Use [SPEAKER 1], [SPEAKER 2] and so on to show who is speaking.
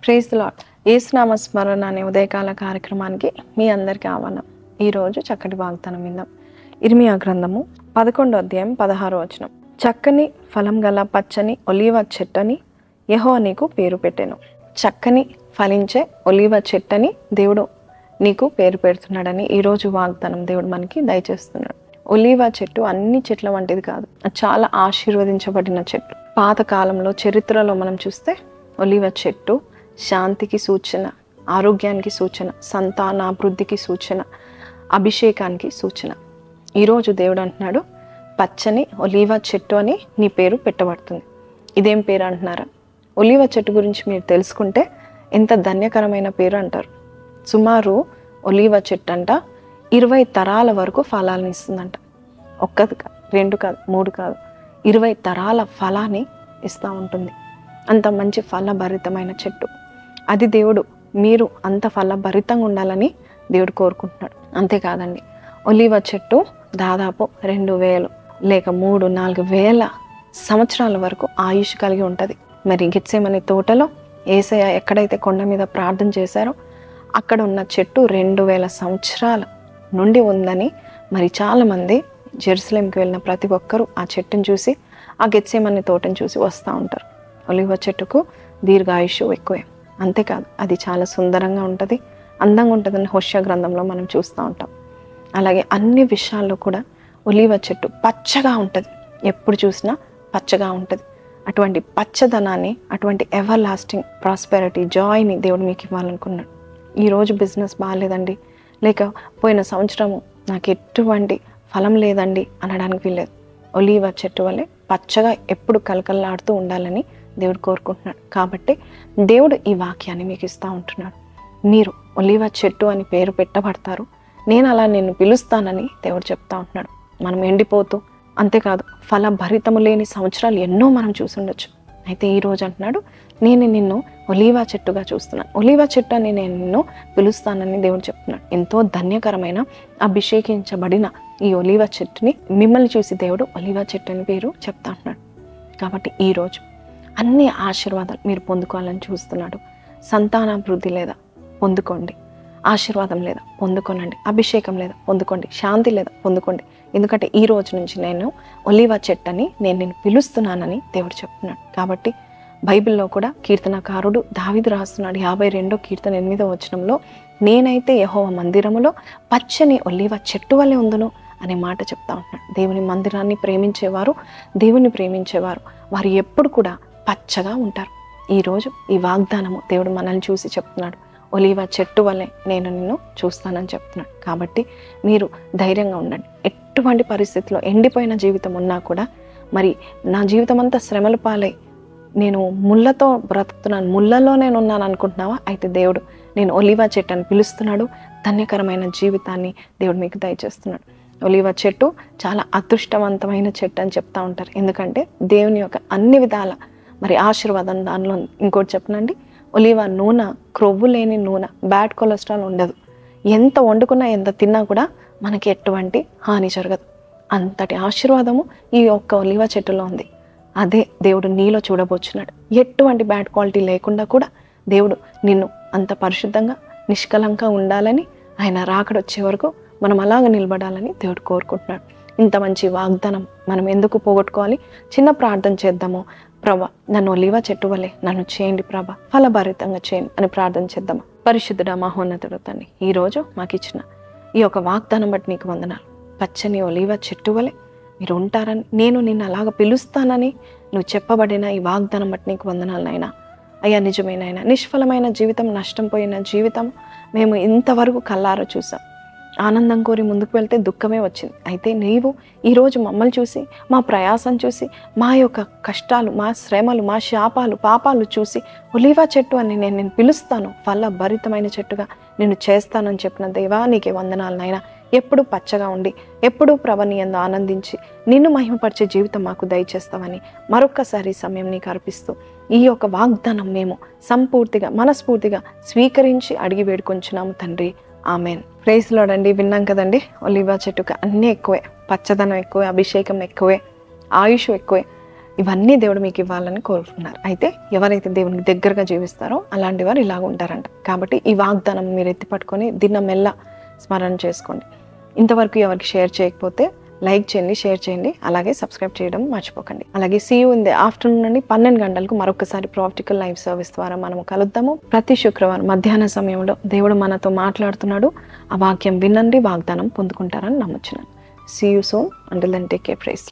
[SPEAKER 1] Praise the lord. యేసునామ స్మరణ అనే ఉదయకాల కార్యక్రమానికి మీ అందరికీ ఆహ్వానం. ఈరోజు చక్కటి వాగ్దానం విందాం. ఇర్మియా గ్రంథము 11వ అధ్యాయం 16వ వచనం. చక్కని ఫలం గల పచ్చని ఒలీవ చెట్టని యెహోవా నీకు పేరు పెట్టెను. చక్కని ఫలించే ఒలీవ చెట్టని దేవుడు నీకు పేరు పెడుతున్నాడని ఈరోజు వాగ్దానం దేవుడు మనకి దయచేస్తున్నాడు. ఒలీవ చెట్టు అన్ని చెట్ల వంటిది కాదు, అది చాలా ఆశీర్వదించబడిన చెట్టు. పాతకాలంలో చరిత్రలో మనం చూస్తే ఒలీవ చెట్టు శాంతికి సూచన, ఆరోగ్యానికి సూచన, సంతానాభివృద్ధికి సూచన, అభిషేకానికి సూచన. ఈరోజు దేవుడు అంటున్నాడు, పచ్చని ఒలీవ చెట్టు అని నీ పేరు పెట్టబడుతుంది. ఇదేం పేరు అంటున్నారా? ఒలీవ చెట్టు గురించి మీరు తెలుసుకుంటే ఎంత ధన్యకరమైన పేరు అంటారు. సుమారు ఒలీవ చెట్టు అంట 20 తరాల వరకు ఫలాలను ఇస్తుందంట. ఒక్కది కాదు, 2 కాదు, 3 కాదు, 20 తరాల ఫలాన్ని ఇస్తూ ఉంటుంది. అంత మంచి ఫలభరితమైన చెట్టు అది. దేవుడు మీరు అంత ఫలభరితంగా ఉండాలని దేవుడు కోరుకుంటున్నాడు. అంతేకాదండి, ఒలీవ చెట్టు దాదాపు 2000 లేక 3-4 వేల సంవత్సరాల వరకు ఆయుష్ కలిగి ఉంటుంది. మరి గెత్సేమనే తోటలో యేసయ్య ఎక్కడైతే కొండ మీద ప్రార్థన చేశారో అక్కడ ఉన్న చెట్టు 2000 సంవత్సరాల నుండి ఉందని మరి చాలామంది జెరూసలేంకి వెళ్ళిన ప్రతి ఒక్కరూ ఆ చెట్టును చూసి, ఆ గెత్సేమనే తోటను చూసి వస్తూ ఉంటారు. ఒలీవ చెట్టుకు దీర్ఘాయుషు ఎక్కువే. అంతేకాదు, అది చాలా సుందరంగా ఉంటుంది, అందంగా ఉంటుందని హోషేయ గ్రంథంలో మనం చూస్తూ ఉంటాం. అలాగే అన్ని విషయాల్లో కూడా ఒలీవ చెట్టు పచ్చగా ఉంటుంది, ఎప్పుడు చూసినా పచ్చగా ఉంటుంది. అటువంటి పచ్చదనాన్ని, అటువంటి ఎవర్ లాస్టింగ్ ప్రాస్పెరిటీ, జాయ్ని దేవుడు మీకు ఇవ్వాలనుకున్నాడు. ఈరోజు బిజినెస్ బాగాలేదండి, లేక పోయిన సంవత్సరము నాకు ఎటువంటి ఫలం లేదండి అనడానికి వీల్లేదు. ఒలీవ చెట్టు వల్లే పచ్చగా ఎప్పుడు కలకల్లాడుతూ ఉండాలని దేవుడు కోరుకుంటున్నాడు. కాబట్టి దేవుడు ఈ వాక్యాన్ని మీకు ఇస్తూ ఉంటున్నాడు. మీరు ఒలీవ చెట్టు అని పేరు పెట్టబడతారు, నేను అలా నిన్ను పిలుస్తానని దేవుడు చెప్తా ఉంటున్నాడు. మనం ఎండిపోతూ, అంతేకాదు ఫలభరితము లేని సంవత్సరాలు ఎన్నో మనం చూసుండొచ్చు. అయితే ఈరోజు అంటున్నాడు, నేను నిన్ను ఒలీవ చెట్టుగా చూస్తున్నాను, ఒలీవ చెట్టు అని నేను నిన్ను పిలుస్తానని దేవుడు చెప్తున్నాడు. ఎంతో ధన్యకరమైన అభిషేకించబడిన ఈ ఒలీవ చెట్టుని మిమ్మల్ని చూసి దేవుడు ఒలీవ చెట్టు అని పేరు చెప్తా ఉంటున్నాడు. కాబట్టి ఈరోజు అన్ని ఆశీర్వాదాలు మీరు పొందుకోవాలని చూస్తున్నాడు. సంతానాభివృద్ధి లేదా పొందుకోండి, ఆశీర్వాదం లేదా పొందుకోనండి, అభిషేకం లేదా పొందుకోండి, శాంతి లేదా పొందుకోండి. ఎందుకంటే ఈ రోజు నుంచి నేను ఒలీవ చెట్టని నేను నిన్ను పిలుస్తున్నానని దేవుడు చెప్తున్నాడు. కాబట్టి బైబిల్లో కూడా కీర్తనకారుడు దావీదు రాస్తున్నాడు 52వ కీర్తన 8వ వచనంలో, నేనైతే యెహోవా మందిరములో పచ్చని ఒలీవ చెట్టు వలె ఉందును అనే మాట చెప్తా ఉంటున్నాడు. దేవుని మందిరాన్ని ప్రేమించేవారు, దేవుని ప్రేమించేవారు వారు ఎప్పుడు కూడా పచ్చగా ఉంటారు. ఈరోజు ఈ వాగ్దానము దేవుడు మనల్ని చూసి చెప్తున్నాడు, ఒలీవ చెట్టు వల్లే నేను నిన్ను చూస్తానని చెప్తున్నాడు. కాబట్టి మీరు ధైర్యంగా ఉండండి. ఎటువంటి పరిస్థితిలో ఎండిపోయిన జీవితం ఉన్నా కూడా, మరి నా జీవితం అంతా శ్రమల పాలై నేను ముళ్ళతో బ్రతుకుతున్నాను, ముళ్ళలో నేను ఉన్నాను అనుకుంటున్నావా? అయితే దేవుడు నేను ఒలీవ చెట్టు అని పిలుస్తున్నాడు. ధన్యకరమైన జీవితాన్ని దేవుడు మీకు దయచేస్తున్నాడు. ఒలీవ చెట్టు చాలా అదృష్టవంతమైన చెట్టు అని చెప్తా ఉంటారు. ఎందుకంటే దేవుని యొక్క అన్ని విధాల మరి ఆశీర్వాదం దానిలో. ఇంకోటి చెప్పనండి, ఒలీవ నూనె క్రొవ్వు లేని నూనె, బ్యాడ్ కొలెస్ట్రాల్ ఉండదు. ఎంత వండుకున్నా, ఎంత తిన్నా కూడా మనకి ఎటువంటి హాని జరగదు. అంతటి ఆశీర్వాదము ఈ ఒక్క ఒలీవ చెట్టులో ఉంది. అదే దేవుడు నీలో చూడబోచున్నాడు. ఎటువంటి బ్యాడ్ క్వాలిటీ లేకుండా కూడా దేవుడు నిన్ను అంత పరిశుద్ధంగా, నిష్కలంగా ఉండాలని, ఆయన రాకడొచ్చే వరకు మనం అలాగ నిలబడాలని దేవుడు కోరుకుంటున్నాడు. ఇంత మంచి వాగ్దానం మనం ఎందుకు పోగొట్టుకోవాలి? చిన్న ప్రార్థన చేద్దాము. ప్రభా, నన్ను ఒలీవ చెట్టు వలె నన్ను చేయండి ప్రభా, ఫలభరితంగా చేయండి అని ప్రార్థన చేద్దామా? పరిశుద్ధుడా, మహోన్నతుడు తండ్రి, ఈరోజు మాకు ఇచ్చిన ఈ యొక్క వాగ్దానం బట్టి నీకు వందనాలు. పచ్చని ఒలీవ చెట్టు వలె మీరు ఉంటారని, నేను నిన్ను అలాగ పిలుస్తానని నువ్వు చెప్పబడిన ఈ వాగ్దానం బట్టి నీకు వందనాలు నాయనా. అయ్యా, నిజమైన ఆయన నిష్ఫలమైన జీవితం, నష్టం పోయిన జీవితం మేము ఇంతవరకు కల్లారా చూసాం. ఆనందం కోరి ముందుకు వెళ్తే దుఃఖమే వచ్చింది. అయితే నీవు ఈరోజు మమ్మల్ని చూసి, మా ప్రయాసం చూసి, మా యొక్క కష్టాలు, మా శ్రమలు, మా శాపాలు, పాపాలు చూసి ఒలీవ చెట్టు అని నేను పిలుస్తాను, ఫలభరితమైన చెట్టుగా నేను చేస్తానని చెప్పిన దేవా, నీకే వందనాలు నాయనా. ఎప్పుడు పచ్చగా ఉండి, ఎప్పుడూ ప్రభని యందు ఆనందించి నిన్ను మహిమపరిచే జీవితం మాకు దయచేస్తామని మరొక్కసారి సమయం నీకు అర్పిస్తూ ఈ యొక్క వాగ్దానం మేము సంపూర్తిగా, మనస్ఫూర్తిగా స్వీకరించి అడిగి వేడుకొంచున్నాము తండ్రి. ఆమెన్. ప్రైజ్ లార్డ్ అండి. విన్నాం కదండి, ఒలీవ చెట్టుకు అన్నీ ఎక్కువే, పచ్చదనం ఎక్కువే, అభిషేకం ఎక్కువే, ఆయుష్ ఎక్కువే. ఇవన్నీ దేవుడు మీకు ఇవ్వాలని కోరుతున్నారు. అయితే ఎవరైతే దేవునికి దగ్గరగా జీవిస్తారో అలాంటి వారు ఇలాగ ఉంటారంట. కాబట్టి ఈ వాగ్దానం మీరు ఎత్తిపట్టుకొని దినమెల్లా స్మరణ చేసుకోండి. ఇంతవరకు ఎవరికి షేర్ చేయకపోతే లైక్ చేయండి, షేర్ చేయండి, అలాగే సబ్స్క్రైబ్ చేయడం మర్చిపోకండి. అలాగే see you in the afternoon నుండి 12 గంటలకు మరొకసారి ప్రాక్టికల్ లైవ్ సర్వీస్ ద్వారా మనము కలుద్దాము. ప్రతి శుక్రవారం మధ్యాహ్న సమయంలో దేవుడు మనతో మాట్లాడుతున్నాడు. ఆ వాక్యం వినండి, వాగ్దానం పొందుకుంటారని నమ్ముచున్నాను. See you soon. Until then take care. Praise.